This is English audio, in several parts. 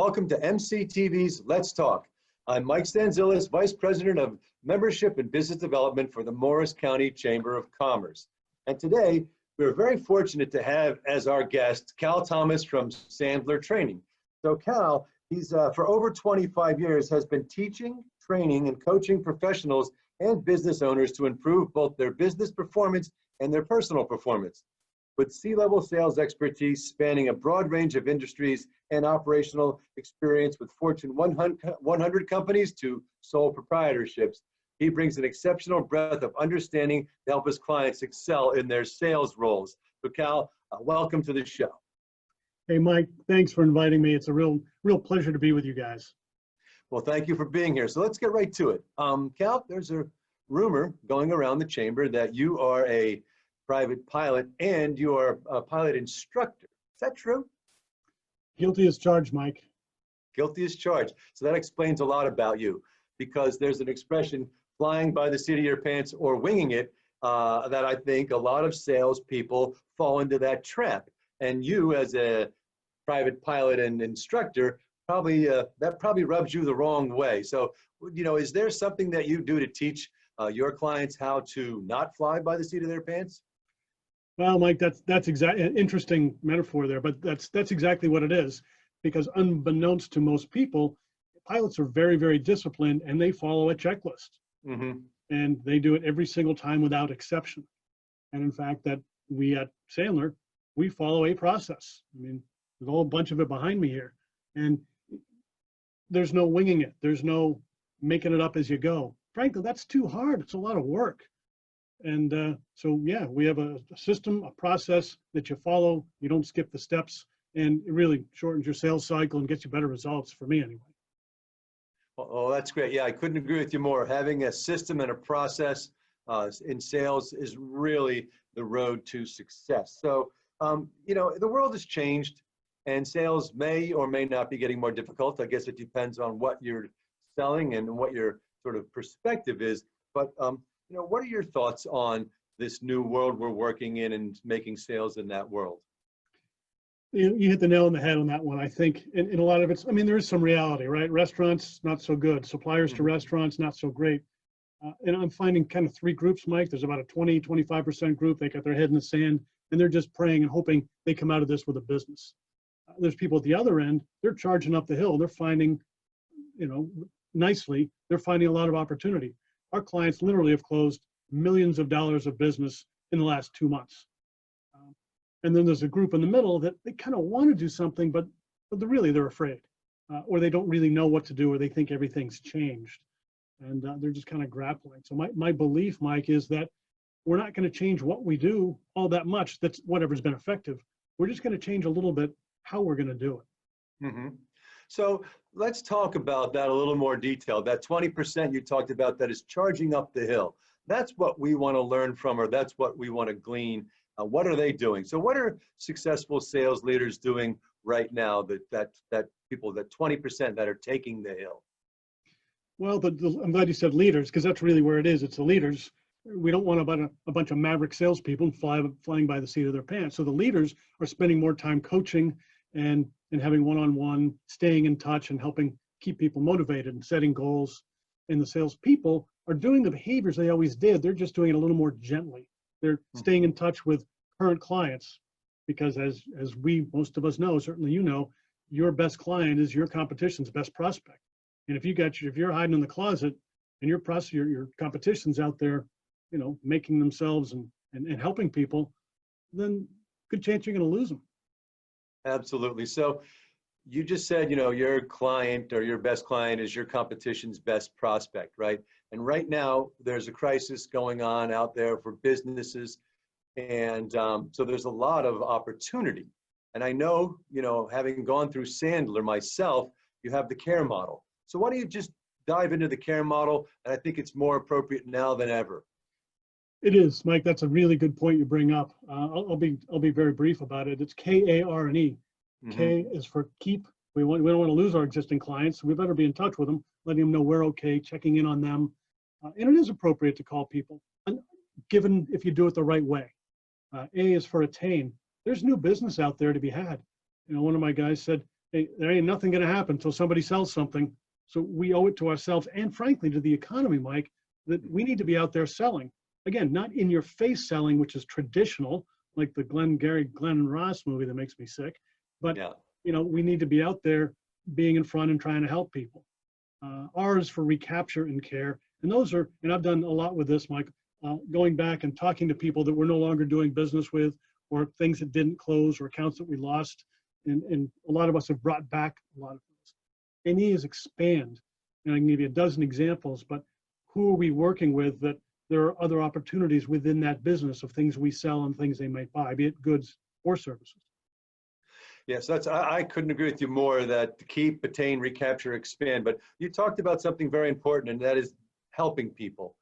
welcome to MCTV's Let's Talk. I'm Mike Stanzillis, Vice President of Membership and Business Development for the Morris County Chamber of Commerce. And today, we're very fortunate to have as our guest, Cal Thomas from Sandler Training. So Cal, he's for over 25 years has been teaching, training, and coaching professionals and business owners to improve both their business performance and their personal performance. With C-level sales expertise spanning a broad range of industries and operational experience with Fortune 100 companies to sole proprietorships, he brings an exceptional breadth of understanding to help his clients excel in their sales roles. So Cal, welcome to the show. Hey, Mike, thanks for inviting me. It's a real pleasure to be with you guys. Well, thank you for being here. So let's get right to it. Cal, there's a rumor going around the chamber that you are a private pilot and you are a pilot instructor. Is that true? Guilty as charged, Mike. Guilty as charged. So that explains a lot about you, because there's an expression, flying by the seat of your pants or winging it, that I think a lot of salespeople fall into that trap. And you, as a private pilot and instructor, that probably rubs you the wrong way. So, is there something that you do to teach your clients how to not fly by the seat of their pants? Well, Mike, that's exactly an interesting metaphor there, but that's exactly what it is. Because unbeknownst to most people, pilots are very, very disciplined and they follow a checklist. Mm-hmm. And they do it every single time without exception. And in fact, that we at Sandler, we follow a process. I mean, there's a whole bunch of it behind me here. And there's no winging it. There's no making it up as you go. Frankly, that's too hard. It's a lot of work. And so, yeah, we have a system, a process that you follow. You don't skip the steps, and it really shortens your sales cycle and gets you better results, for me anyway. Oh, that's great. Yeah, I couldn't agree with you more. Having a system and a process in sales is really the road to success. So, the world has changed, and sales may or may not be getting more difficult. I guess it depends on what you're selling and what your sort of perspective is. But what are your thoughts on this new world we're working in and making sales in that world? You hit the nail on the head on that one. I think in a lot of it's, there is some reality, right? Restaurants, not so good. Suppliers to restaurants, not so great. And I'm finding kind of three groups, Mike. There's about a 25% group. They got their head in the sand and they're just praying and hoping they come out of this with a business. There's people at the other end, they're charging up the hill. They're finding, nicely, they're finding a lot of opportunity. Our clients literally have closed millions of dollars of business in the last 2 months. And then there's a group in the middle that they kind of want to do something, but they're afraid, or they don't really know what to do, or they think everything's changed. And they're just kind of grappling. So my belief, Mike, is that we're not going to change what we do all that much. That's whatever's been effective. We're just going to change a little bit how we're going to do it. Mm-hmm. So let's talk about that a little more detail. That 20% you talked about that is charging up the hill. That's what we want to learn from, or that's what we want to glean. What are they doing? So what are successful sales leaders doing right now, that people, that 20% that are taking the hill? Well, I'm glad you said leaders, because that's really where it is. It's the leaders. We don't want a bunch of maverick salespeople flying by the seat of their pants. So the leaders are spending more time coaching and having one-on-one, staying in touch and helping keep people motivated and setting goals. And the salespeople are doing the behaviors they always did. They're just doing it a little more gently. They're staying in touch with current clients, because as most of us know, certainly your best client is your competition's best prospect. And if you're hiding in the closet and your competition's out there, making themselves and helping people, then good chance you're going to lose them. Absolutely. So you just said, your client or your best client is your competition's best prospect, right? And right now there's a crisis going on out there for businesses. And so there's a lot of opportunity. And I know, having gone through Sandler myself, you have the care model. So why don't you just dive into the care model? And I think it's more appropriate now than ever. It is, Mike. That's a really good point you bring up. I'll be very brief about it. It's K-A-R-N-E. Mm-hmm. K is for keep. We don't want to lose our existing clients. We better be in touch with them, letting them know we're okay, checking in on them. And it is appropriate to call people, given if you do it the right way. A is for attain. There's new business out there to be had. One of my guys said, hey, there ain't nothing going to happen until somebody sells something. So we owe it to ourselves and frankly to the economy, Mike, that we need to be out there selling. Again, not in your face selling, which is traditional, like the Glenn Ross movie that makes me sick. But, Yeah. we need to be out there being in front and trying to help people. R is for recapture and care. And those are, and I've done a lot with this, Mike, going back and talking to people that we're no longer doing business with, or things that didn't close, or accounts that we lost. And a lot of us have brought back a lot of those. And E is expand. And I can give you a dozen examples, but who are we working with that there are other opportunities within that business of things we sell and things they might buy, be it goods or services. Yes, I couldn't agree with you more that to keep, attain, recapture, expand. But you talked about something very important, and that is helping people.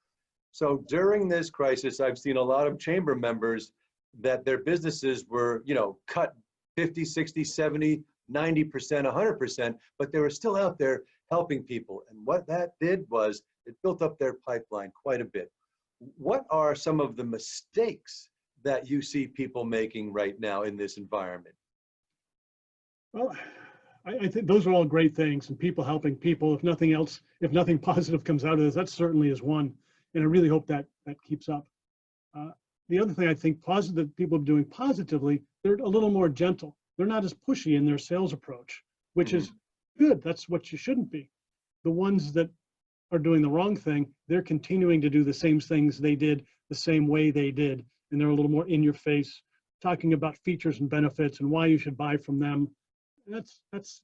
So during this crisis, I've seen a lot of chamber members that their businesses were, cut 50, 60, 70, 90%, 100%, but they were still out there helping people. And what that did was it built up their pipeline quite a bit. What are some of the mistakes that you see people making right now in this environment? Well, I think those are all great things, and people helping people. If nothing else, if nothing positive comes out of this, that certainly is one. And I really hope that keeps up. The other thing I think positive people are doing positively, they're a little more gentle. They're not as pushy in their sales approach, which is good. That's what you shouldn't be. The ones that are doing the wrong thing, they're continuing to do the same things they did the same way they did. And they're a little more in your face, talking about features and benefits and why you should buy from them. That's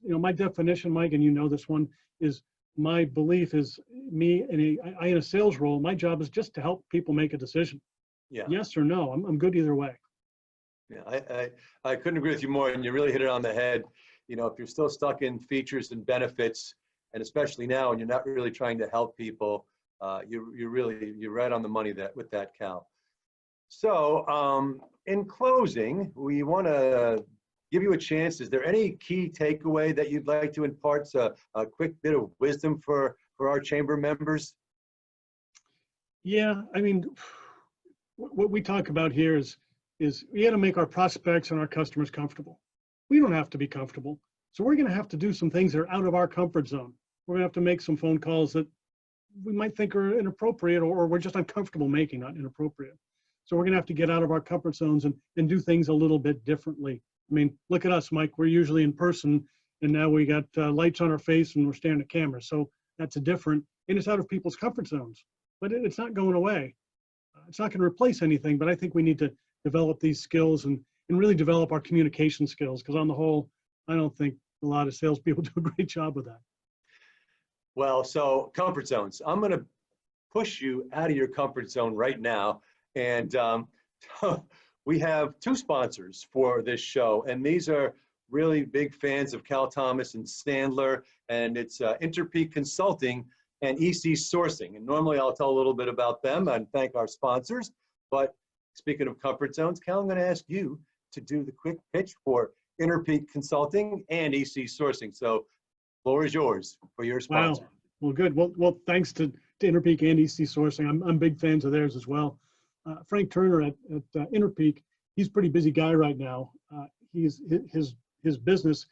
my definition, Mike, and this one is my belief is me in a sales role. My job is just to help people make a decision. Yeah. Yes or no. I'm good either way. Yeah, I couldn't agree with you more, and you really hit it on the head. If you're still stuck in features and benefits, and especially now, and you're not really trying to help people, you're right on the money with that, Cal. So, in closing, we want to give you a chance. Is there any key takeaway that you'd like to impart, a quick bit of wisdom for our chamber members? Yeah, I mean, what we talk about here is we got to make our prospects and our customers comfortable. We don't have to be comfortable. So we're going to have to do some things that are out of our comfort zone. We're going to have to make some phone calls that we might think are inappropriate, or we're just uncomfortable making, not inappropriate. So we're going to have to get out of our comfort zones and do things a little bit differently. I mean, look at us, Mike. We're usually in person, and now we got lights on our face and we're staring at cameras. So that's different, and it's out of people's comfort zones. But it's not going away. It's not going to replace anything, but I think we need to develop these skills and really develop our communication skills, because on the whole, I don't think a lot of salespeople do a great job with that. Well, so comfort zones. I'm going to push you out of your comfort zone right now. And we have two sponsors for this show, and these are really big fans of Cal Thomas and Sandler, and it's Interpeak Consulting and EC Sourcing. And normally I'll tell a little bit about them and thank our sponsors. But speaking of comfort zones, Cal, I'm going to ask you to do the quick pitch for Interpeak Consulting and EC Sourcing. So floor is yours for your sponsor. Wow. Well, good. Well, thanks to Interpeak and EC Sourcing. I'm big fans of theirs as well. Frank Turner at Interpeak, he's a pretty busy guy right now. His business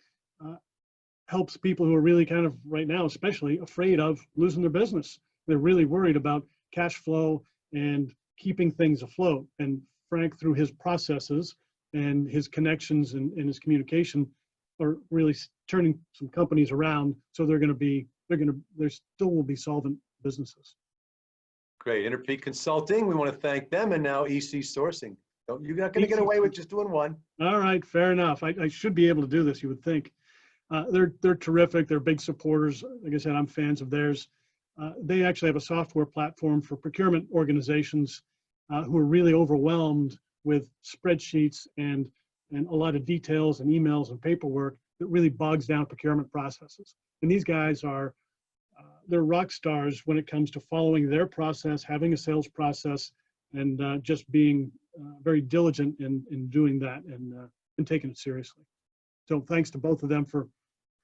helps people who are really kind of right now, especially afraid of losing their business. They're really worried about cash flow and keeping things afloat. And Frank, through his processes and his connections and his communication, are really turning some companies around. So there still will be solvent businesses. Great. Interpeak Consulting, we want to thank them. And now EC Sourcing. You're not going to get away with just doing one. All right, fair enough. I should be able to do this, you would think. They're terrific. They're big supporters. Like I said, I'm fans of theirs. They actually have a software platform for procurement organizations who are really overwhelmed with spreadsheets and a lot of details and emails and paperwork that really bogs down procurement processes. And these guys they're rock stars when it comes to following their process, having a sales process, and just being very diligent in doing that and taking it seriously. So thanks to both of them for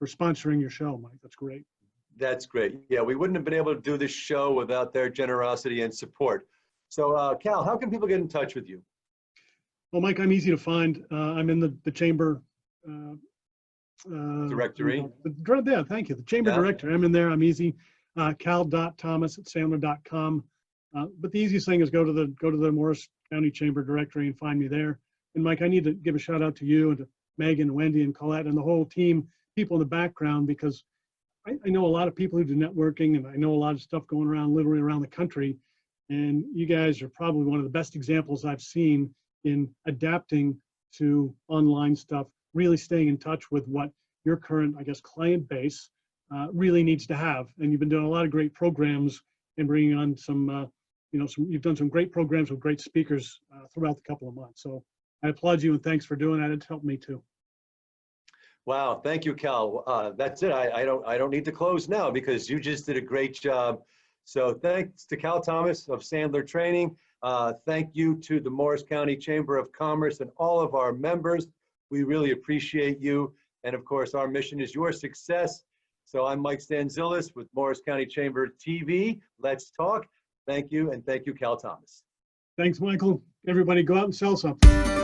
sponsoring your show, Mike. That's great. That's great. Yeah, we wouldn't have been able to do this show without their generosity and support. So Cal, how can people get in touch with you? Well, Mike, I'm easy to find. I'm in the chamber Directory. Yeah, thank you. The chamber Yeah. director. I'm in there. I'm easy. Cal.thomas@sandler.com. But the easiest thing is go to the Morris County Chamber directory and find me there. And Mike, I need to give a shout out to you and to Megan, Wendy, and Colette, and the whole team, people in the background, because I know a lot of people who do networking, and I know a lot of stuff going around literally around the country. And you guys are probably one of the best examples I've seen in adapting to online stuff, really staying in touch with what your current, I guess, client base really needs to have. And you've been doing a lot of great programs and bringing on some, you've done some great programs with great speakers throughout the couple of months. So I applaud you and thanks for doing that. It's helped me too. Wow, thank you, Cal. That's it. I don't need to close now because you just did a great job. So thanks to Cal Thomas of Sandler Training. Thank you to the Morris County Chamber of Commerce and all of our members. We really appreciate you. And of course, our mission is your success. So I'm Mike Stanzilis with Morris County Chamber TV. Let's talk. Thank you, and thank you, Cal Thomas. Thanks, Michael. Everybody go out and sell something.